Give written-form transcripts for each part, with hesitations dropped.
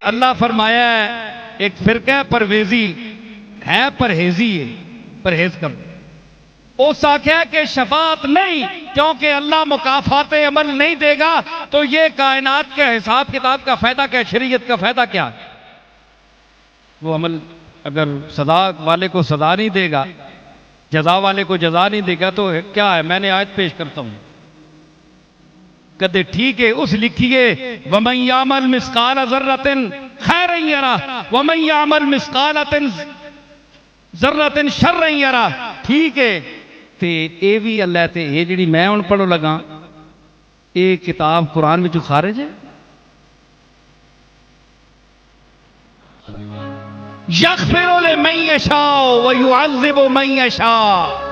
اللہ فرمایا ہے ایک فرقہ پرویزی ہے پرہیزی ہے پرہیز کر اس آخیا کہ شفاعت نہیں کیونکہ اللہ مکافات عمل نہیں دے گا تو یہ کائنات کے حساب کتاب کا فائدہ کیا شریعت کا فائدہ کیا وہ عمل اگر سزا والے کو سزا نہیں دے گا جزا والے کو جزا نہیں دے گا تو کیا ہے میں نے آیت پیش کرتا ہوں کہتے ٹھیک ہے اس لکھیے وَمَنْ يَعْمَلْ مِثْقَالَ ذَرَّةٍ خَيْرًا يَرَهُ وَمَنْ يَعْمَلْ مِثْقَالَ ذَرَّةٍ شَرًّا يَرَهُ ٹھیک ہے تے اے بھی اللہ تے اے جڑی میں ہن پڑھو لگا اے کتاب قرآن وچوں خارج ہے یغفر لمن یشاء ویعذب من یشاء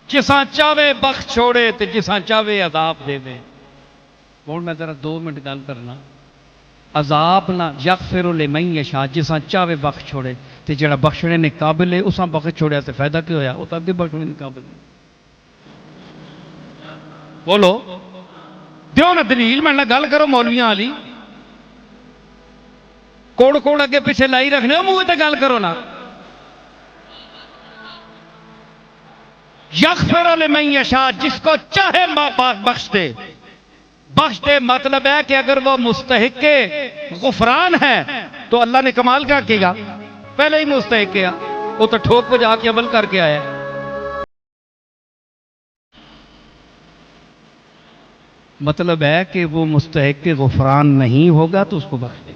جساں چاہے بخش چھوڑے تے جساں چاہے عذاب دے دے ہن میں ذرا 2 منٹ گل کرنا عذاب نہ یغفر لمن یشاء جساں چاہے بخش چھوڑے تے جڑا بخشنے نے قابل ہے اساں بخش چھوڑیا تے فائدہ کی ہویا او تے اگے بخشنے نے قابل ہے بولو دیو نا دلیل میں نہ گل کرو مولویاں والی کوڑ کوڑ اگے پیچھے لائی رکھنے ہو منہ تے گل کرو نا یغفر لمن یشاء جس کو چاہے بخش دے مطلب ہے کہ اگر وہ مستحق غفران ہے تو اللہ نے کمال کیا کیے گا پہلے ہی مستحق کیا وہ تو ٹھوک پہ جا کے عمل کر کے آیا مطلب ہے کہ وہ مستحق غفران نہیں ہوگا تو اس کو بخش دے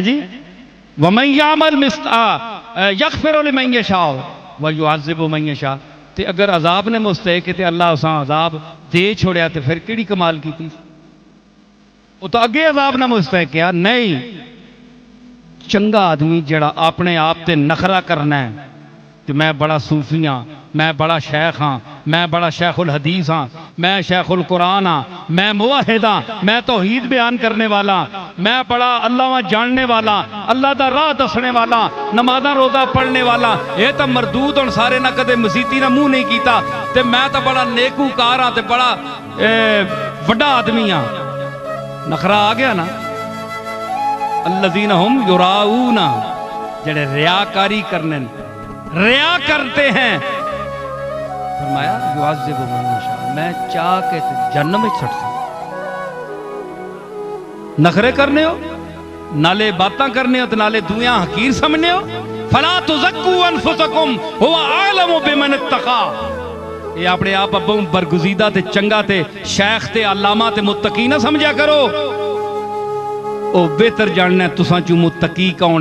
جی وَمَنْ يَعْمَلْ يَغْفِرُ لِمَنْ يَشَاءُ وَيُعَذِّبُ مَنْ يَشَاءُ تے اگر عذاب نے مستحق تے اللہ اساں عذاب دے چھوڑیا تے پھر کیڑی کمال کی تھی وہ تو اگے عذاب نہ مستحق کیا نہیں چنگا آدمی جڑا اپنے آپ تے نخرہ کرنا ہے کہ میں بڑا صوفی ہاں میں بڑا شیخ ہاں میں بڑا شیخ الحدیث ہاں میں شیخ القرآن ہاں میں موحد ہاں میں توحید بیان کرنے والا میں بڑا اللہ جاننے والا اللہ دا راہ دسنے والا نمازاں روزہ پڑھنے والا یہ تو مردود اور سارے نہ کدے مسیتی نہ منہ نہیں کیتا تے میں تو بڑا نیکوکار ہاں تے بڑا وڈا آدمی ہاں نخرہ آ گیا نا الذین ہم یراؤون جڑے ریاکاری کرنے ریا کرتے ہیں فرمایا یعذب من یشاء میں چاہ کے جہنم میں چھٹ سکتا نخرے کرنے ہو نالے باتاں کرنے ہو تو نالے دنیا حقیر سمجھنے ہو فلا تزکوا انفسکم هو اعلم بمن اتقى یہ اپنے آپ ابو برگزیدہ تے چنگا تے شیخ تے علامہ تے متقی نہ سمجھا کرو او بہتر جاننا ہے تساں چوں متقی کون